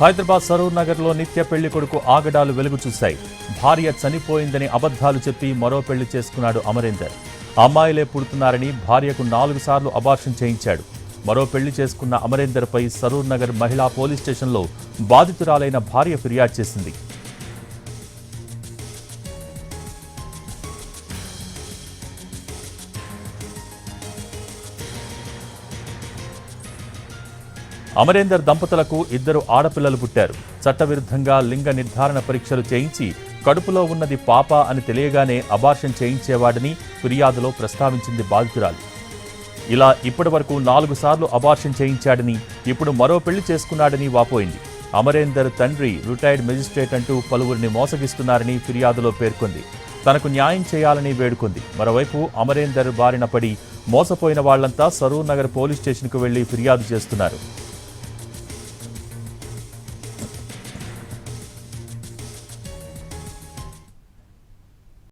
హైదరాబాద్ సరూర్ నగర్లో నిత్య పెళ్లి కొడుకు ఆగడాలు వెలుగు చూశాయి. భార్య చనిపోయిందని అబద్ధాలు చెప్పి మరో పెళ్లి చేసుకున్నాడు అమరేందర్. అమ్మాయిలే పుడుతున్నారని భార్యకు 4 సార్లు అబార్షన్ చేయించాడు. మరో పెళ్లి చేసుకున్న అమరేందర్పై సరూర్ నగర్ మహిళా పోలీస్ స్టేషన్లో బాధితురాలైన భార్య ఫిర్యాదు చేసింది. అమరేందర్ దంపతులకు 2 ఆడపిల్లలు పుట్టారు. చట్టవిరుద్ధంగా లింగ నిర్ధారణ పరీక్షలు చేయించి కడుపులో ఉన్నది పాప అని తెలియగానే అబార్షన్ చేయించేవాడని ఫిర్యాదులో ప్రస్తావించింది బాధితురాలు. ఇలా ఇప్పటివరకు 4 సార్లు అబార్షన్ చేయించాడని, ఇప్పుడు మరో పెళ్లి చేసుకున్నాడని వాపోయింది. అమరేందర్ తండ్రి రిటైర్డ్ మెజిస్ట్రేట్ అంటూ పలువురిని మోసగిస్తున్నారని ఫిర్యాదులో పేర్కొంది. తనకు న్యాయం చేయాలని వేడుకుంది. మరోవైపు అమరేందర్ బారిన పడి మోసపోయిన వాళ్లంతా సరూర్ నగర్ పోలీస్ స్టేషన్కు వెళ్లి ఫిర్యాదు చేస్తున్నారు.